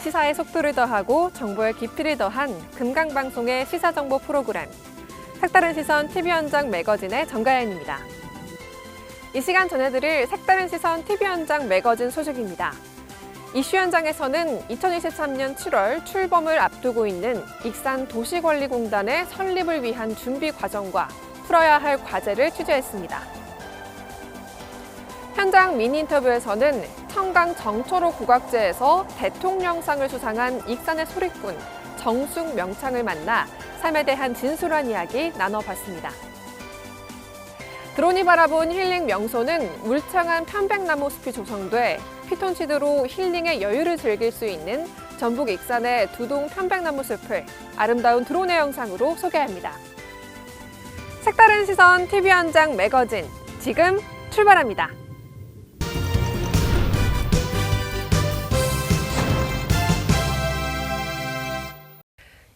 시사의 속도를 더하고 정보의 깊이를 더한 금강방송의 시사정보 프로그램 색다른 시선 TV현장 매거진의 정가연입니다. 이 시간 전해드릴 색다른 시선 TV현장 매거진 소식입니다. 이슈 현장에서는 2023년 7월 출범을 앞두고 있는 익산도시관리공단의 설립을 위한 준비 과정과 풀어야 할 과제를 취재했습니다. 현장 미니 인터뷰에서는 청강 정초로 국악제에서 대통령상을 수상한 익산의 소리꾼 정숙 명창을 만나 삶에 대한 진솔한 이야기 나눠봤습니다. 드론이 바라본 힐링 명소는 울창한 편백나무 숲이 조성돼 피톤치드로 힐링의 여유를 즐길 수 있는 전북 익산의 두동 편백나무 숲을 아름다운 드론의 영상으로 소개합니다. 색다른 시선 TV 현장 매거진 지금 출발합니다.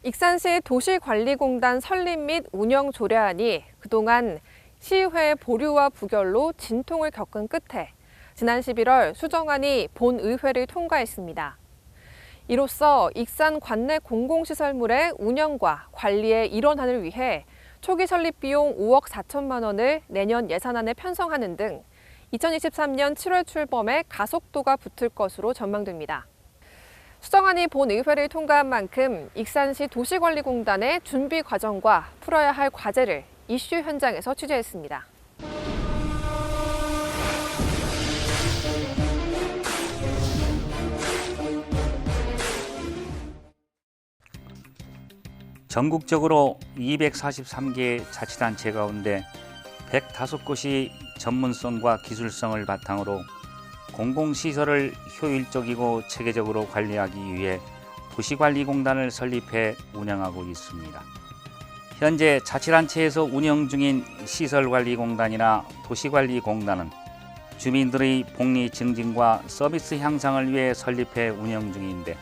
익산시 도시관리공단 설립 및 운영 조례안이 그동안 시의회 보류와 부결로 진통을 겪은 끝에 지난 11월 수정안이 본의회를 통과했습니다. 이로써 익산 관내 공공시설물의 운영과 관리의 일원화를 위해 초기 설립 비용 5억 4천만 원을 내년 예산안에 편성하는 등 2023년 7월 출범에 가속도가 붙을 것으로 전망됩니다. 수정안이 본의회를 통과한 만큼 익산시 도시관리공단의 준비 과정과 풀어야 할 과제를 이슈 현장에서 취재했습니다. 전국적으로 243개 자치단체 가운데 105곳이 전문성과 기술성을 바탕으로 공공시설을 효율적이고 체계적으로 관리하기 위해 도시관리공단을 설립해 운영하고 있습니다. 현재 자치단체에서 운영 중인 시설관리공단이나 도시관리공단은 주민들의 복리 증진과 서비스 향상을 위해 설립해 운영 중인데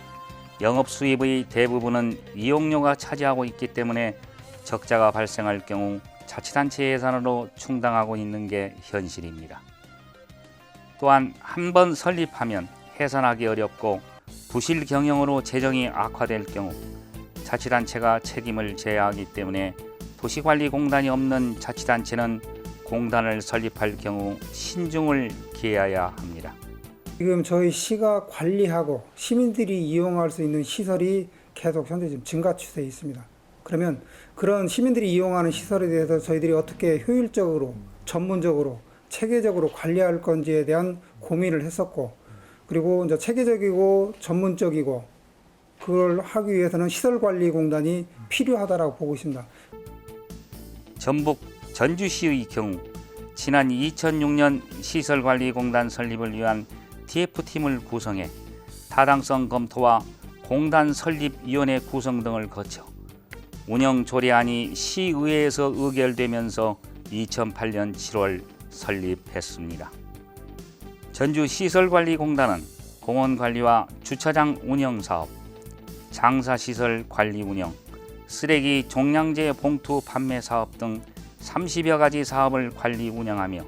영업수입의 대부분은 이용료가 차지하고 있기 때문에 적자가 발생할 경우 자치단체 예산으로 충당하고 있는 게 현실입니다. 또한 한 번 설립하면 해산하기 어렵고 부실 경영으로 재정이 악화될 경우 자치단체가 책임을 져야 하기 때문에 도시관리공단이 없는 자치단체는 공단을 설립할 경우 신중을 기해야 합니다. 지금 저희 시가 관리하고 시민들이 이용할 수 있는 시설이 계속 현재 지금 증가 추세에 있습니다. 그러면 그런 시민들이 이용하는 시설에 대해서 저희들이 어떻게 효율적으로, 전문적으로, 체계적으로 관리할 건지에 대한 고민을 했었고, 그리고 이제 체계적이고 전문적이고 그걸 하기 위해서는 시설관리공단이 필요하다고 보고 있습니다. 전북 전주시의 경우 지난 2006년 시설관리공단 설립을 위한 TF팀을 구성해 타당성 검토와 공단 설립위원회 구성 등을 거쳐 운영조례안이 시의회에서 의결되면서 2008년 7월 설립했습니다. 전주시설관리공단은 공원관리와 주차장 운영사업, 장사시설 관리 운영, 쓰레기 종량제 봉투 판매 사업 등 30여 가지 사업을 관리 운영하며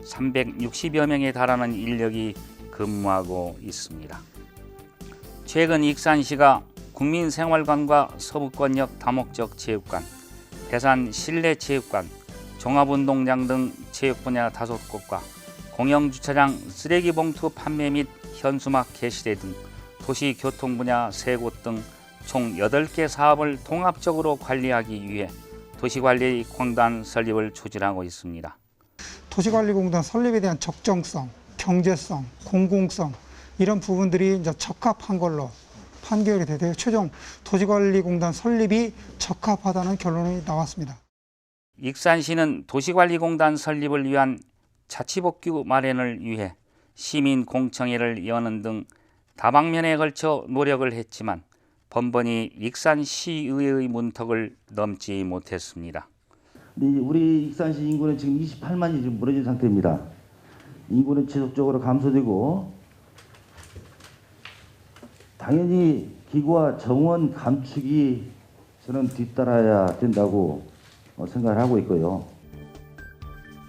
360여 명에 달하는 인력이 근무하고 있습니다. 최근 익산시가 국민생활관과 서부권역 다목적 체육관, 대산 실내체육관, 종합운동장 등 체육 분야 5곳과 공영주차장 쓰레기 봉투 판매 및 현수막 게시대 등 도시교통 분야 3곳 등 총 8개 사업을 통합적으로 관리하기 위해 도시관리공단 설립을 추진하고 있습니다. 도시관리공단 설립에 대한 적정성, 경제성, 공공성 이런 부분들이 이제 적합한 걸로 판결이 되되 최종 도시관리공단 설립이 적합하다는 결론이 나왔습니다. 익산시는 도시관리공단 설립을 위한 자치복구 마련을 위해 시민공청회를 여는 등 다방면에 걸쳐 노력을 했지만 번번이 익산시의회의 문턱을 넘지 못했습니다. 우리 익산시 인구는 지금 28만이 지금 무너진 상태입니다. 인구는 지속적으로 감소되고 당연히 기구와 정원 감축이 저는 뒤따라야 된다고 생각을 하고 있고요.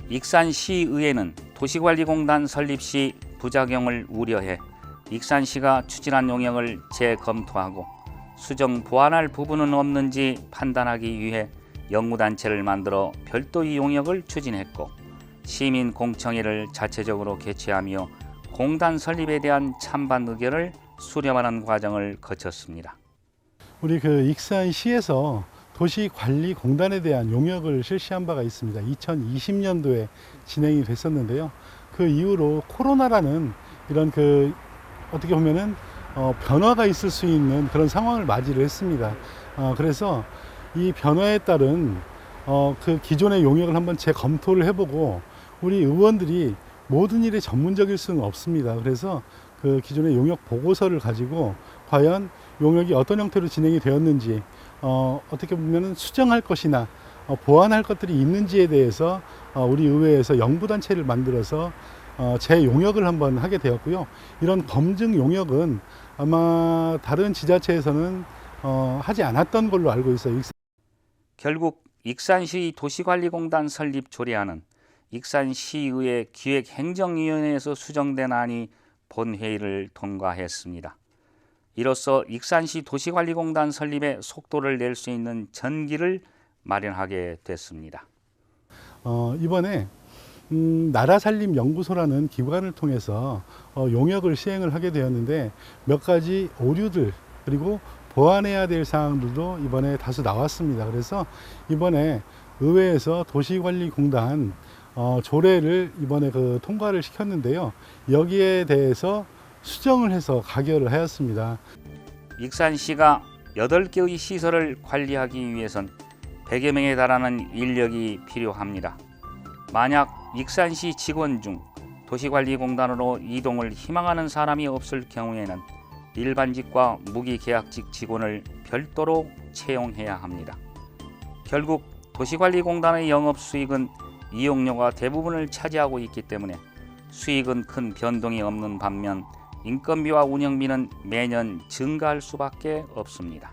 익산시의회는 도시관리공단 설립 시 부작용을 우려해 익산시가 추진한 용역을 재검토하고 수정 보완할 부분은 없는지 판단하기 위해 연구단체를 만들어 별도의 용역을 추진했고 시민공청회를 자체적으로 개최하며 공단 설립에 대한 찬반 의견을 수렴하는 과정을 거쳤습니다. 우리 익산시에서 도시관리공단에 대한 용역을 실시한 바가 있습니다. 2020년도에 진행이 됐었는데요. 그 이후로 코로나라는 이런 어떻게 보면은 변화가 있을 수 있는 그런 상황을 맞이를 했습니다. 그래서 이 변화에 따른 기존의 용역을 한번 재검토를 해보고 우리 의원들이 모든 일에 전문적일 수는 없습니다. 그래서 그 기존의 용역 보고서를 가지고 과연 용역이 어떤 형태로 진행이 되었는지 어떻게 보면 수정할 것이나 보완할 것들이 있는지에 대해서 우리 의회에서 영부단체를 만들어서 재용역을 한번 하게 되었고요. 이런 검증 용역은 아마 다른 지자체에서는 하지 않았던 걸로 알고 있어요. 결국 익산시 도시관리공단 설립 조례안은 익산시의회 기획행정위원회에서 수정된 안이 본회의를 통과했습니다. 이로써 익산시 도시관리공단 설립에 속도를 낼 수 있는 전기를 마련하게 됐습니다. 이번에 나라살림연구소라는 기관을 통해서 용역을 시행을 하게 되었는데 몇 가지 오류들 그리고 보완해야 될 사항들도 이번에 다수 나왔습니다. 그래서 이번에 의회에서 도시관리공단 조례를 이번에 통과를 시켰는데요. 여기에 대해서 수정을 해서 가결을 하였습니다. 익산시가 8개의 시설을 관리하기 위해선 100여 명에 달하는 인력이 필요합니다. 만약 익산시 직원 중 도시관리공단으로 이동을 희망하는 사람이 없을 경우에는 일반직과 무기계약직 직원을 별도로 채용해야 합니다. 결국 도시관리공단의 영업수익은 이용료가 대부분을 차지하고 있기 때문에 수익은 큰 변동이 없는 반면 인건비와 운영비는 매년 증가할 수밖에 없습니다.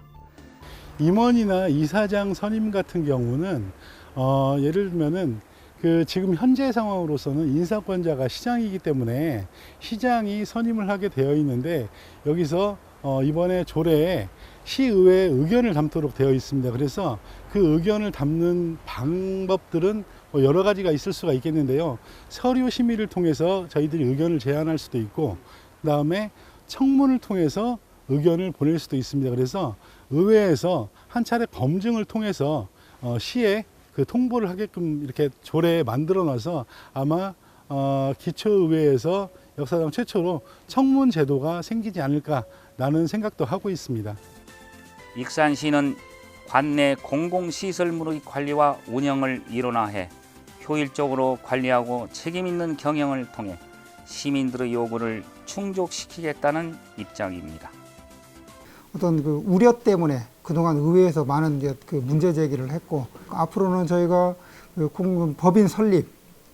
임원이나 이사장 선임 같은 경우는 예를 들면은 지금 현재 상황으로서는 인사권자가 시장이기 때문에 시장이 선임을 하게 되어 있는데 여기서 이번에 조례에 시의회의 의견을 담도록 되어 있습니다. 그래서 그 의견을 담는 방법들은 여러 가지가 있을 수가 있겠는데요. 서류 심의를 통해서 저희들이 의견을 제안할 수도 있고 그 다음에 청문을 통해서 의견을 보낼 수도 있습니다. 그래서 의회에서 한 차례 검증을 통해서 시에 통보를 하게끔 이렇게 조례에 만들어 놔서 아마 기초의회에서 역사상 최초로 청문 제도가 생기지 않을까라는 생각도 하고 있습니다. 익산시는 관내 공공시설물의 관리와 운영을 일원화해 효율적으로 관리하고 책임있는 경영을 통해 시민들의 요구를 충족시키겠다는 입장입니다. 어떤 우려 때문에 그동안 의회에서 많은 문제 제기를 했고 앞으로는 저희가 법인 설립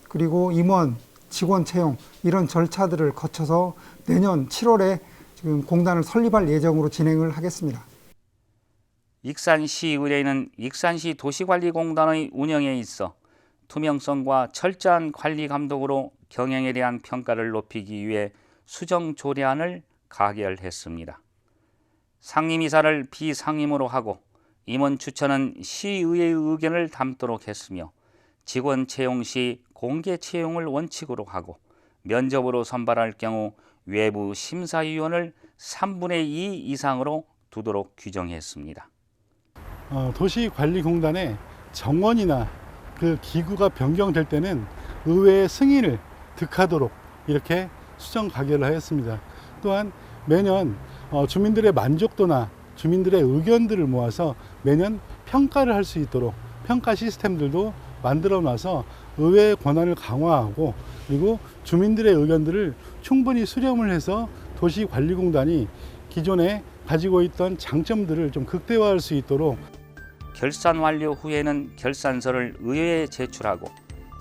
그리고 임원, 직원 채용 이런 절차들을 거쳐서 내년 7월에 지금 공단을 설립할 예정으로 진행을 하겠습니다. 익산시의회는 익산시 도시관리공단의 운영에 있어 투명성과 철저한 관리 감독으로 경영에 대한 평가를 높이기 위해 수정 조례안을 가결했습니다. 상임이사를 비상임으로 하고 임원 추천은 시의회의 의견을 담도록 했으며 직원 채용 시 공개 채용을 원칙으로 하고 면접으로 선발할 경우 외부 심사위원을 3분의 2 이상으로 두도록 규정했습니다. 도시관리공단의 정원이나 기구가 변경될 때는 의회의 승인을 득하도록 이렇게 수정 가결을 하였습니다. 또한 매년 주민들의 만족도나 주민들의 의견들을 모아서 매년 평가를 할 수 있도록 평가 시스템들도 만들어 놔서 의회의 권한을 강화하고 그리고 주민들의 의견들을 충분히 수렴을 해서 도시관리공단이 기존에 가지고 있던 장점들을 좀 극대화할 수 있도록 결산 완료 후에는 결산서를 의회에 제출하고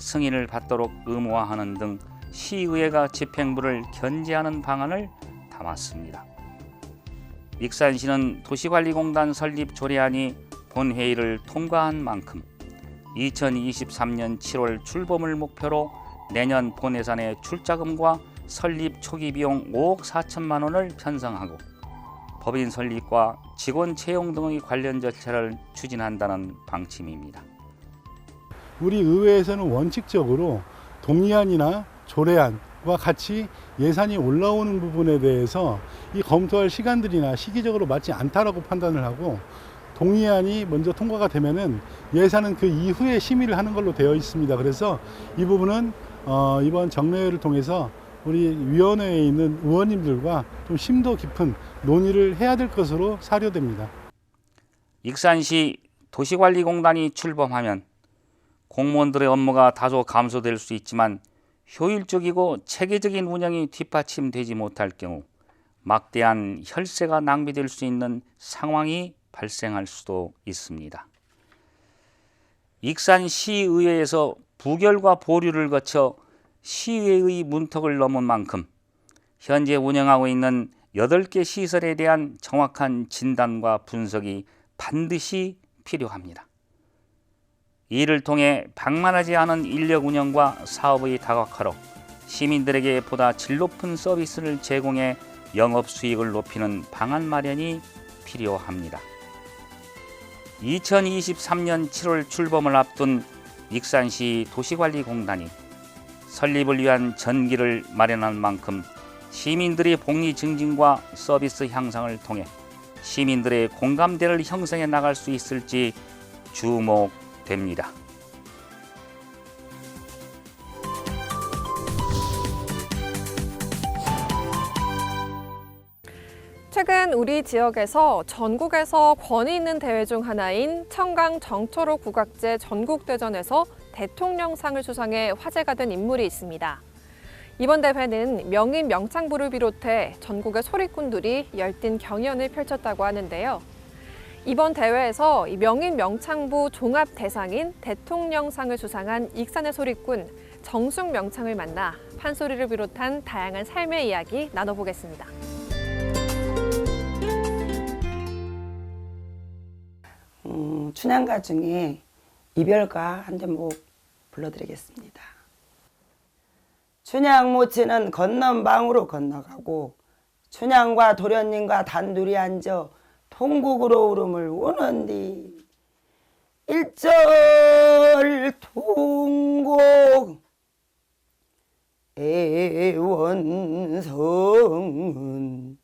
승인을 받도록 의무화하는 등 시의회가 집행부를 견제하는 방안을 담았습니다. 익산시는 도시관리공단 설립 조례안이 본회의를 통과한 만큼 2023년 7월 출범을 목표로 내년 본예산의 출자금과 설립 초기 비용 5억 4천만 원을 편성하고 법인 설립과 직원 채용 등의 관련 절차를 추진한다는 방침입니다. 우리 의회에서는 원칙적으로 동의안이나 조례안과 같이 예산이 올라오는 부분에 대해서 이 검토할 시간들이나 시기적으로 맞지 않다라고 판단을 하고, 동의안이 먼저 통과가 되면은 예산은 그 이후에 심의를 하는 걸로 되어 있습니다. 그래서 이 부분은 이번 정례회를 통해서 우리 위원회에 있는 의원님들과 좀 심도 깊은 논의를 해야 될 것으로 사료됩니다. 익산시 도시관리공단이 출범하면 공무원들의 업무가 다소 감소될 수 있지만 효율적이고 체계적인 운영이 뒷받침되지 못할 경우 막대한 혈세가 낭비될 수 있는 상황이 발생할 수도 있습니다. 익산시의회에서 부결과 보류를 거쳐 시의회의 문턱을 넘은 만큼 현재 운영하고 있는 8개 시설에 대한 정확한 진단과 분석이 반드시 필요합니다. 이를 통해 방만하지 않은 인력 운영과 사업의 다각화로 시민들에게 보다 질 높은 서비스를 제공해 영업 수익을 높이는 방안 마련이 필요합니다. 2023년 7월 출범을 앞둔 익산시 도시관리공단이 설립을 위한 전기를 마련한 만큼 시민들의 복리 증진과 서비스 향상을 통해 시민들의 공감대를 형성해 나갈 수 있을지 주목됩니다. 최근 우리 지역에서 전국에서 권위 있는 대회 중 하나인 청강 정철호 국악제 전국대전에서 대통령상을 수상해 화제가 된 인물이 있습니다. 이번 대회는 명인 명창부를 비롯해 전국의 소리꾼들이 열띤 경연을 펼쳤다고 하는데요. 이번 대회에서 명인 명창부 종합 대상인 대통령상을 수상한 익산의 소리꾼 정숙 명창을 만나 판소리를 비롯한 다양한 삶의 이야기 나눠보겠습니다. 춘향가 중에 이별가 한 대목 불러드리겠습니다. 춘향 모친은 건넌방으로 건너가고 춘향과 도련님과 단둘이 앉아 통곡으로 울음을 우는디 일절 통곡 애원성은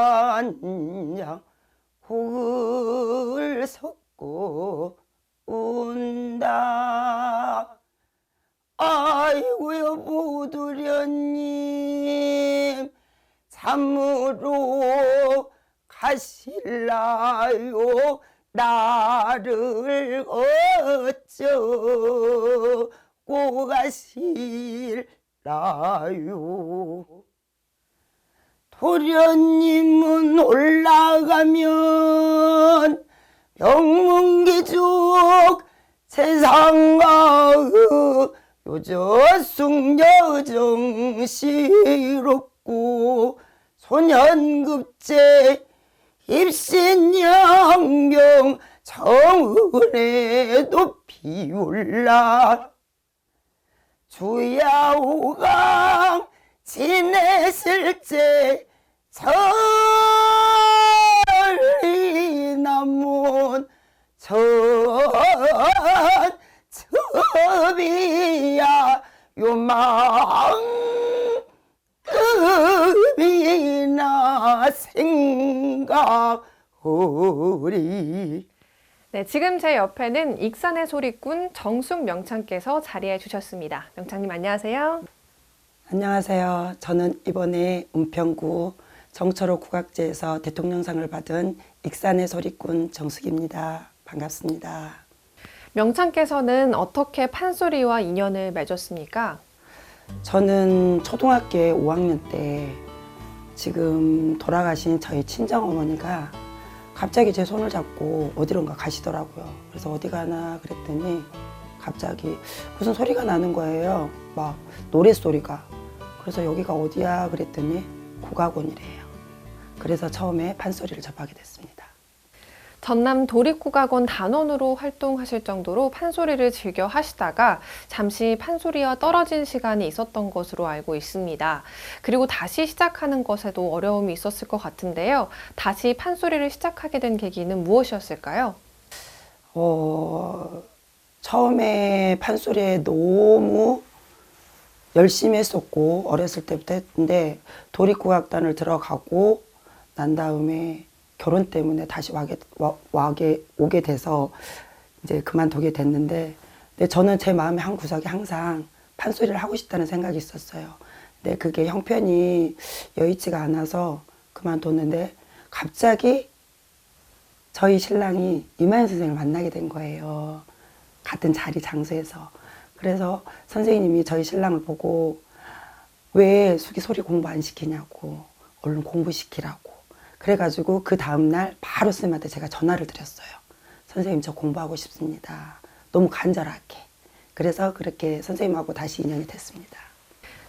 단양 혹을 섞고 운다. 아이고 여보도련님 참으로 가실라요. 나를 어쩌고 가실라요. 도련님은 올라가면 명문기죽 세상과 요저숙여정 시롭고 소년급제 입신양명 정은에도 비올라 주야오강 지내실제 천리남문 천첩이야 요만큼이나 생각하리. 네, 지금 제 옆에는 익산의 소리꾼 정숙 명창께서 자리해 주셨습니다. 명창님 안녕하세요. 안녕하세요. 저는 이번에 은평구 정철호 국악제에서 대통령상을 받은 익산의 소리꾼 정숙입니다. 반갑습니다. 명창께서는 어떻게 판소리와 인연을 맺었습니까? 저는 초등학교 5학년 때 지금 돌아가신 저희 친정어머니가 갑자기 제 손을 잡고 어디론가 가시더라고요. 그래서 어디 가나 그랬더니 갑자기 무슨 소리가 나는 거예요. 막 노랫소리가. 그래서 여기가 어디야 그랬더니 국악원이래요. 그래서 처음에 판소리를 접하게 됐습니다. 전남 도립국악원 단원으로 활동하실 정도로 판소리를 즐겨 하시다가 잠시 판소리와 떨어진 시간이 있었던 것으로 알고 있습니다. 그리고 다시 시작하는 것에도 어려움이 있었을 것 같은데요. 다시 판소리를 시작하게 된 계기는 무엇이었을까요? 처음에 판소리에 너무 열심히 했었고 어렸을 때부터 했는데 도립국악단을 들어가고 난 다음에 결혼 때문에 다시 오게 돼서 이제 그만두게 됐는데, 근데 저는 제 마음의 한 구석에 항상 판소리를 하고 싶다는 생각이 있었어요. 근데 그게 형편이 여의치가 않아서 그만뒀는데 갑자기 저희 신랑이 이마연 선생님을 만나게 된 거예요. 같은 자리 장소에서. 그래서 선생님이 저희 신랑을 보고 왜 수기 소리 공부 안 시키냐고, 얼른 공부시키라고. 그래가지고 그 다음날 바로 선생님한테 제가 전화를 드렸어요. 선생님, 저 공부하고 싶습니다. 너무 간절하게. 그래서 그렇게 선생님하고 다시 인연이 됐습니다.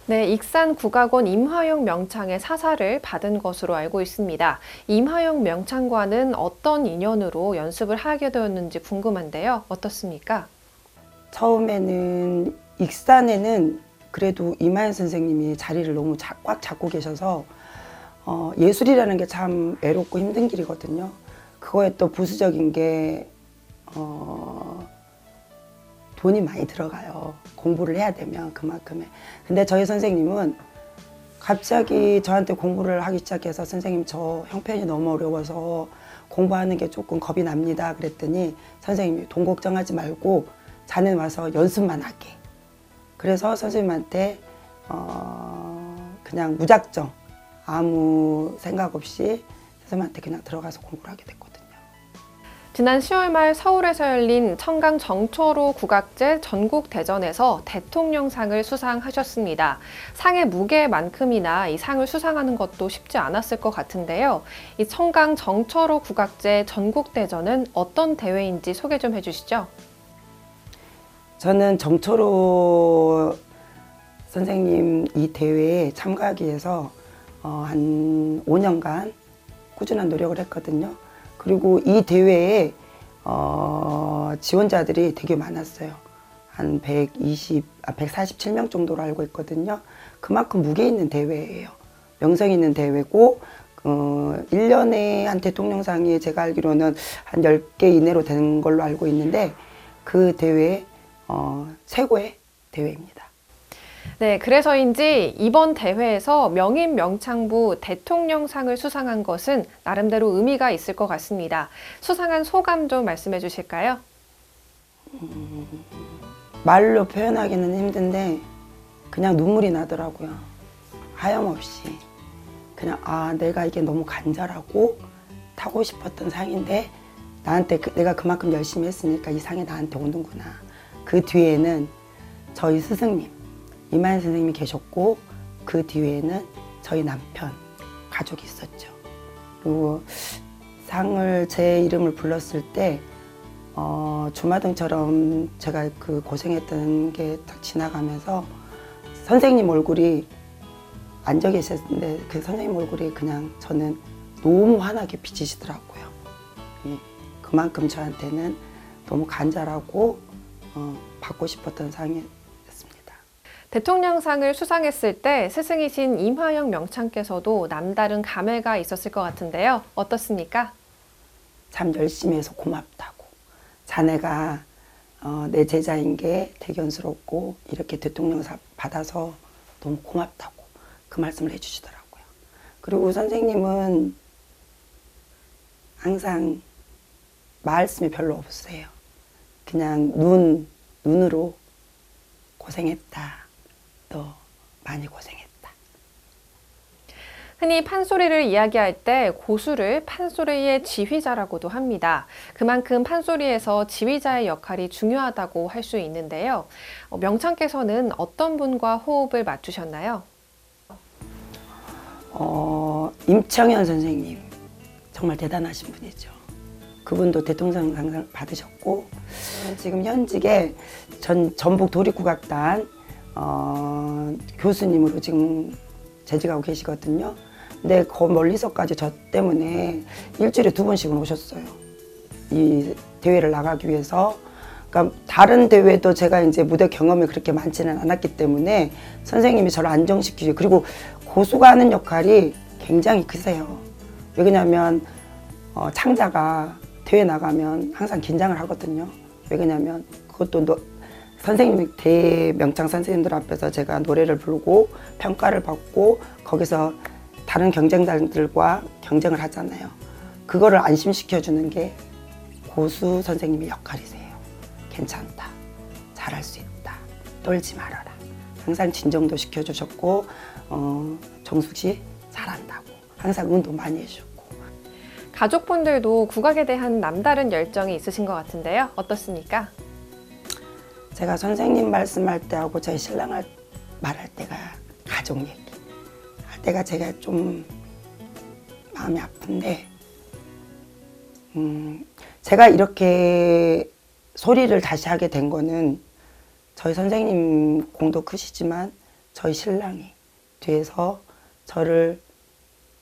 네, 익산 국악원 임화영 명창의 사사를 받은 것으로 알고 있습니다. 임화영 명창과는 어떤 인연으로 연습을 하게 되었는지 궁금한데요. 어떻습니까? 처음에는 익산에는 그래도 이마연 선생님이 자리를 너무 꽉 잡고 계셔서 예술이라는 게 참 외롭고 힘든 길이거든요. 그거에 또 부수적인 게 돈이 많이 들어가요. 공부를 해야 되면 그만큼의. 근데 저희 선생님은 갑자기 저한테 공부를 하기 시작해서 선생님, 저 형편이 너무 어려워서 공부하는 게 조금 겁이 납니다. 그랬더니 선생님이 돈 걱정하지 말고 자네 와서 연습만 하게. 그래서 선생님한테 그냥 무작정 아무 생각 없이 선생님한테 그냥 들어가서 공부를 하게 됐거든요. 지난 10월 말 서울에서 열린 청강 정초로 국악제 전국대전에서 대통령상을 수상하셨습니다. 상의 무게만큼이나 이 상을 수상하는 것도 쉽지 않았을 것 같은데요. 이 청강 정초로 국악제 전국대전은 어떤 대회인지 소개 좀 해주시죠. 저는 정초로 선생님 이 대회에 참가하기 위해서 한 5년간 꾸준한 노력을 했거든요. 그리고 이 대회에 지원자들이 되게 많았어요. 한 147명 정도로 알고 있거든요. 그만큼 무게 있는 대회예요. 명성 있는 대회고 1년에 한 대통령상이 제가 알기로는 한 10개 이내로 되는 걸로 알고 있는데 그 대회 최고의 대회입니다. 네, 그래서인지 이번 대회에서 명인 명창부 대통령상을 수상한 것은 나름대로 의미가 있을 것 같습니다. 수상한 소감 좀 말씀해 주실까요? 말로 표현하기는 힘든데 그냥 눈물이 나더라고요. 하염없이. 그냥 내가 이게 너무 간절하고 타고 싶었던 상인데 나한테 내가 그만큼 열심히 했으니까 이 상이 나한테 오는구나. 그 뒤에는 저희 스승님 이마연 선생님이 계셨고 그 뒤에는 저희 남편 가족이 있었죠. 그리고 상을 제 이름을 불렀을 때 주마등처럼 제가 그 고생했던 게 딱 지나가면서 선생님 얼굴이 앉아 계셨는데 그 선생님 얼굴이 그냥 저는 너무 환하게 비치시더라고요. 그만큼 저한테는 너무 간절하고 받고 싶었던 상이었습니다. 대통령상을 수상했을 때 스승이신 임화영 명창께서도 남다른 감회가 있었을 것 같은데요. 어떻습니까? 참 열심히 해서 고맙다고. 자네가 내 제자인 게 대견스럽고 이렇게 대통령상 받아서 너무 고맙다고 그 말씀을 해주시더라고요. 그리고 선생님은 항상 말씀이 별로 없으세요. 그냥 눈으로 고생했다. 너 많이 고생했다. 흔히 판소리를 이야기할 때 고수를 판소리의 지휘자라고도 합니다. 그만큼 판소리에서 지휘자의 역할이 중요하다고 할 수 있는데요. 명창께서는 어떤 분과 호흡을 맞추셨나요? 임청현 선생님 정말 대단하신 분이죠. 그분도 대통령상 받으셨고 지금 현직에 전북 도립국악단 교수님으로 지금 재직하고 계시거든요. 근데 그 멀리서까지 저 때문에 일주일에 2번씩은 오셨어요. 이 대회를 나가기 위해서. 그러니까 다른 대회도 제가 이제 무대 경험이 그렇게 많지는 않았기 때문에 선생님이 저를 안정시키고, 그리고 고수가 하는 역할이 굉장히 크세요. 왜냐면 창자가 대회 나가면 항상 긴장을 하거든요. 왜냐면 그것도 선생님, 대명창 선생님들 앞에서 제가 노래를 부르고 평가를 받고 거기서 다른 경쟁자들과 경쟁을 하잖아요. 그거를 안심시켜주는 게 고수 선생님의 역할이세요. 괜찮다. 잘할 수 있다. 떨지 말아라. 항상 진정도 시켜주셨고, 정숙 씨 잘한다고. 항상 응원도 많이 해주고. 가족분들도 국악에 대한 남다른 열정이 있으신 것 같은데요. 어떻습니까? 제가 선생님 말씀할 때하고 저희 신랑 말할 때가 가족 얘기 할 때가 제가 좀 마음이 아픈데, 제가 이렇게 소리를 다시 하게 된 거는 저희 선생님 공도 크시지만 저희 신랑이 뒤에서 저를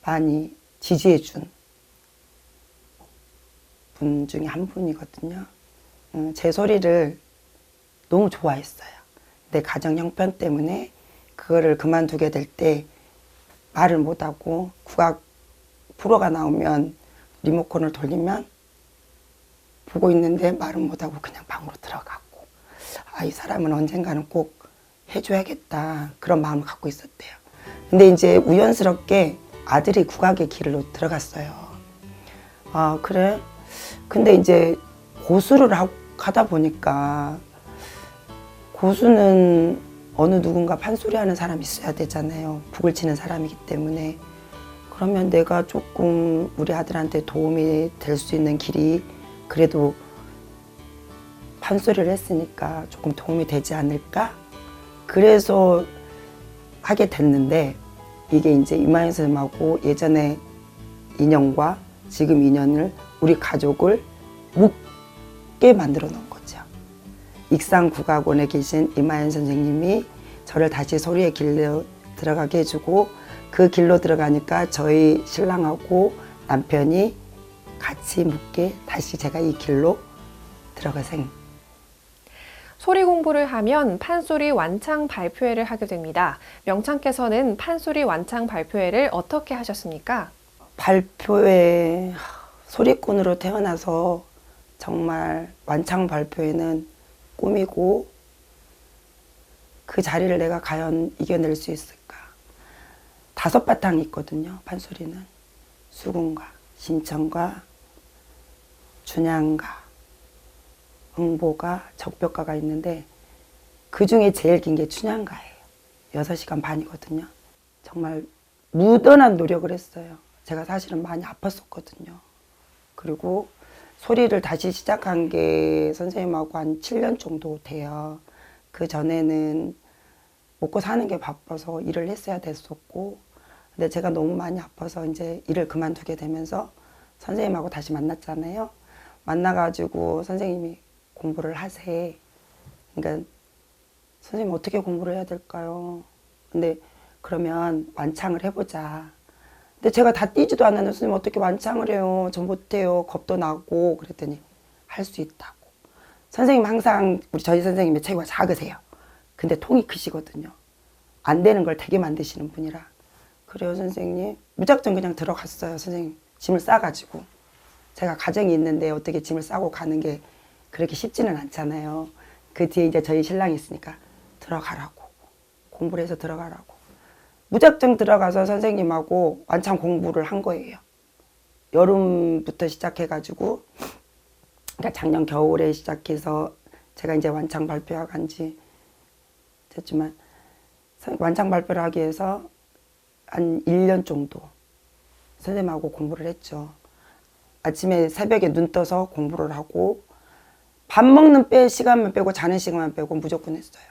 많이 지지해 준 분 중에 한 분이거든요. 제 소리를 너무 좋아했어요. 내 가정 형편 때문에 그거를 그만두게 될 때 말을 못하고, 국악 프로가 나오면 리모컨을 돌리면 보고 있는데 말은 못하고 그냥 방으로 들어갔고, 이 사람은 언젠가는 꼭 해줘야겠다, 그런 마음을 갖고 있었대요. 근데 이제 우연스럽게 아들이 국악의 길로 들어갔어요. 그래? 근데 이제 고수를 하다 보니까, 고수는 어느 누군가 판소리 하는 사람이 있어야 되잖아요. 북을 치는 사람이기 때문에. 그러면 내가 조금 우리 아들한테 도움이 될 수 있는 길이, 그래도 판소리를 했으니까 조금 도움이 되지 않을까? 그래서 하게 됐는데, 이게 이제 이마연 선생님하고 예전에 인연과 지금 인연을, 우리 가족을 묶게 만들어 놓은 거죠. 익산국악원에 계신 이마연 선생님이 저를 다시 소리의 길로 들어가게 해주고, 그 길로 들어가니까 저희 신랑하고 남편이 같이 묶게 다시 제가 이 길로 들어가생. 소리 공부를 하면 판소리 완창 발표회를 하게 됩니다. 명창께서는 판소리 완창 발표회를 어떻게 하셨습니까? 발표회, 소리꾼으로 태어나서 정말 완창 발표회는 꿈이고, 그 자리를 내가 과연 이겨낼 수 있을까? 5바탕이 있거든요, 판소리는. 수군가, 신청가, 준양가, 응보가, 적벽가가 있는데, 그 중에 제일 긴 게 춘향가예요. 6시간 반이거든요. 정말 무던한 노력을 했어요. 제가 사실은 많이 아팠었거든요. 그리고 소리를 다시 시작한 게 선생님하고 한 7년 정도 돼요. 그 전에는 먹고 사는 게 바빠서 일을 했어야 됐었고, 근데 제가 너무 많이 아파서 이제 일을 그만두게 되면서 선생님하고 다시 만났잖아요. 만나가지고 선생님이 공부를 하세. 그러니까 선생님 어떻게 공부를 해야 될까요? 근데 그러면 완창을 해보자. 근데 제가 다 뛰지도 않았는데 선생님 어떻게 완창을 해요? 저 못해요. 겁도 나고. 그랬더니 할 수 있다고. 선생님 항상 저희 선생님의 체구가 작으세요. 근데 통이 크시거든요. 안 되는 걸 되게 만드시는 분이라. 그래요 선생님. 무작정 그냥 들어갔어요. 선생님 짐을 싸가지고. 제가 가정이 있는데 어떻게 짐을 싸고 가는 게 그렇게 쉽지는 않잖아요. 그 뒤에 이제 저희 신랑이 있으니까 들어가라고. 공부를 해서 들어가라고. 무작정 들어가서 선생님하고 완창 공부를 한 거예요. 여름부터 시작해가지고, 그러니까 작년 겨울에 시작해서 제가 이제 완창 발표하고 간지 됐지만, 완창 발표를 하기 위해서 한 1년 정도 선생님하고 공부를 했죠. 아침에 새벽에 눈 떠서 공부를 하고, 밥 먹는 시간만 빼고 자는 시간만 빼고 무조건 했어요.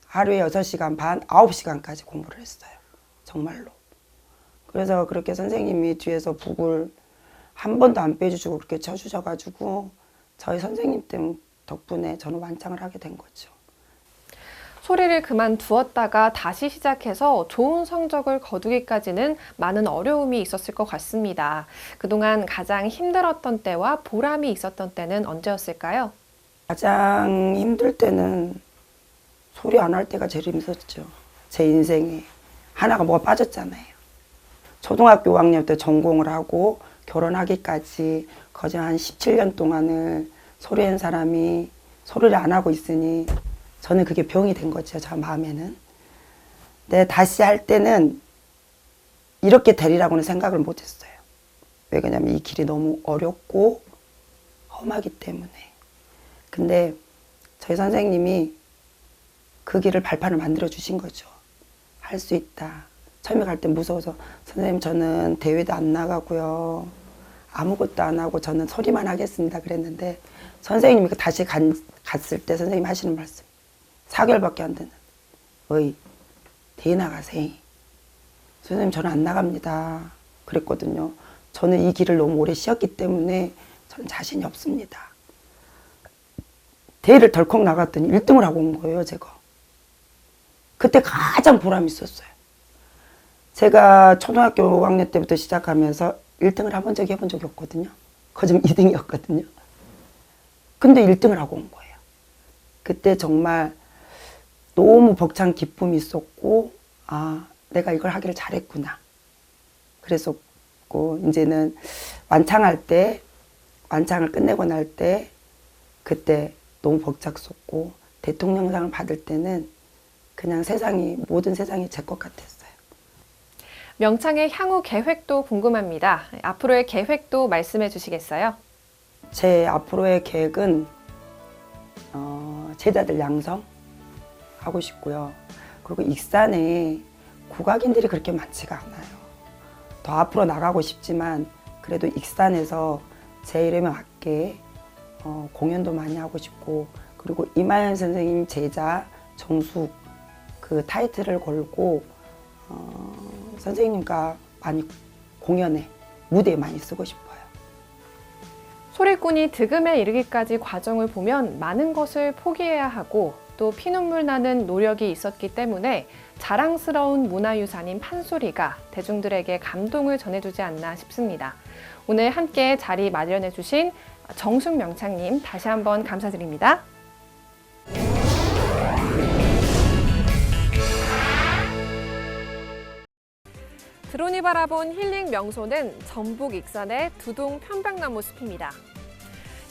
하루에 6시간 반, 9시간까지 공부를 했어요. 정말로. 그래서 그렇게 선생님이 뒤에서 북을 한 번도 안 빼주시고 그렇게 쳐주셔가지고 저희 선생님 덕분에 저는 완창을 하게 된 거죠. 소리를 그만두었다가 다시 시작해서 좋은 성적을 거두기까지는 많은 어려움이 있었을 것 같습니다. 그동안 가장 힘들었던 때와 보람이 있었던 때는 언제였을까요? 가장 힘들 때는 소리 안 할 때가 제일 힘들었죠. 제 인생에 하나가 뭐가 빠졌잖아요. 초등학교 5학년 때 전공을 하고 결혼하기까지 거진 한 17년 동안을 소리한 사람이 소리를 안 하고 있으니 저는 그게 병이 된 거죠. 저 마음에는. 근데 다시 할 때는 이렇게 되리라고는 생각을 못 했어요. 왜 그러냐면 이 길이 너무 어렵고 험하기 때문에. 근데 저희 선생님이 그 길을 발판을 만들어 주신 거죠. 할 수 있다. 처음에 갈 때 무서워서 선생님 저는 대회도 안 나가고요. 아무것도 안 하고 저는 소리만 하겠습니다. 그랬는데 선생님이 다시 갔을 때 선생님이 하시는 말씀. 4개월밖에 안 되는. 어이, 대회 나가세요. 선생님 저는 안 나갑니다. 그랬거든요. 저는 이 길을 너무 오래 쉬었기 때문에 저는 자신이 없습니다. 대회를 덜컥 나갔더니 1등을 하고 온 거예요, 제가. 그때 가장 보람이 있었어요. 제가 초등학교 5학년 때부터 시작하면서 1등을 해본 적이 없거든요. 거짓 2등이었거든요. 근데 1등을 하고 온 거예요. 그때 정말 너무 벅찬 기쁨이 있었고, 아, 내가 이걸 하기를 잘했구나. 그랬었고, 이제는 완창을 끝내고 날 때, 그때 너무 벅찼었고, 대통령상을 받을 때는 그냥 모든 세상이 제 것 같았어요. 명창의 향후 계획도 궁금합니다. 앞으로의 계획도 말씀해 주시겠어요? 제 앞으로의 계획은 제자들 양성하고 싶고요. 그리고 익산에 국악인들이 그렇게 많지가 않아요. 더 앞으로 나가고 싶지만 그래도 익산에서 제 이름에 맞게 공연도 많이 하고 싶고, 그리고 이마연 선생님 제자 정숙 그 타이틀을 걸고 선생님과 많이 공연에 무대에 많이 쓰고 싶어요. 소리꾼이 득음에 이르기까지 과정을 보면 많은 것을 포기해야 하고 또 피눈물 나는 노력이 있었기 때문에 자랑스러운 문화유산인 판소리가 대중들에게 감동을 전해주지 않나 싶습니다. 오늘 함께 자리 마련해 주신 정숙 명창님 다시 한번 감사드립니다. 드론이 바라본 힐링 명소는 전북 익산의 두동 편백나무 숲입니다.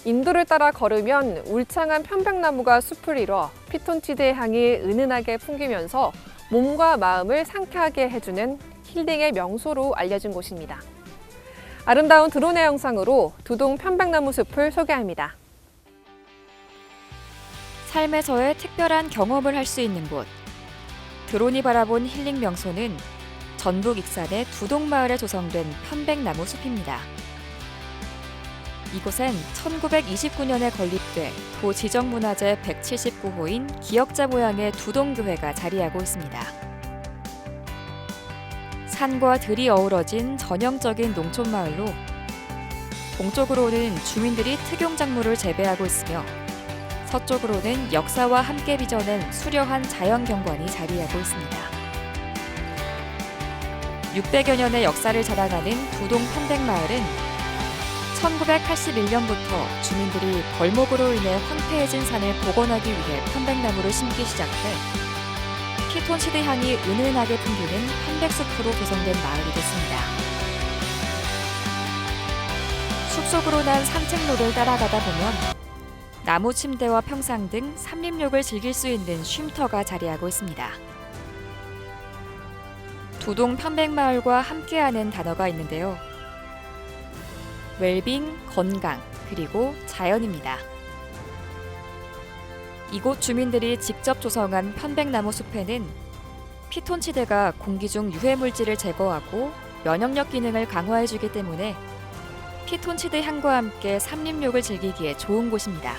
인도를 따라 걸으면 울창한 편백나무가 숲을 이뤄 피톤치드의 향이 은은하게 풍기면서 몸과 마음을 상쾌하게 해주는 힐링의 명소로 알려진 곳입니다. 아름다운 드론의 영상으로 두동 편백나무 숲을 소개합니다. 삶에서의 특별한 경험을 할 수 있는 곳. 드론이 바라본 힐링 명소는 전북 익산의 두동마을에 조성된 편백나무 숲입니다. 이곳엔 1929년에 건립돼 도 지정문화재 179호인 기역자 모양의 두동교회가 자리하고 있습니다. 산과 들이 어우러진 전형적인 농촌마을로 동쪽으로는 주민들이 특용작물을 재배하고 있으며 서쪽으로는 역사와 함께 빚어낸 수려한 자연경관이 자리하고 있습니다. 600여 년의 역사를 자랑하는 두동 편백마을은 1981년부터 주민들이 벌목으로 인해 황폐해진 산을 복원하기 위해 편백나무를 심기 시작해 피톤치드 향이 은은하게 풍기는 편백숲으로 조성된 마을이 됐습니다. 숲속으로 난 산책로를 따라가다 보면 나무 침대와 평상 등 삼림욕을 즐길 수 있는 쉼터가 자리하고 있습니다. 두동 편백마을과 함께하는 단어가 있는데요. 웰빙, 건강, 그리고 자연입니다. 이곳 주민들이 직접 조성한 편백나무 숲에는 피톤치드가 공기 중 유해물질을 제거하고 면역력 기능을 강화해주기 때문에 피톤치드 향과 함께 삼림욕을 즐기기에 좋은 곳입니다.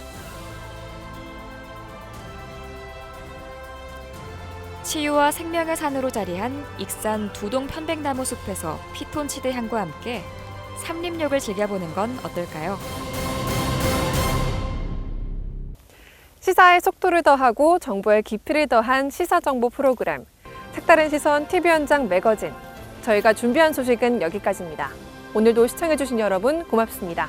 치유와 생명의 산으로 자리한 익산 두동 편백나무 숲에서 피톤치드 향과 함께 삼림욕을 즐겨보는 건 어떨까요? 시사의 속도를 더하고 정보의 깊이를 더한 시사정보 프로그램 색다른 시선 TV 현장 매거진. 저희가 준비한 소식은 여기까지입니다. 오늘도 시청해주신 여러분 고맙습니다.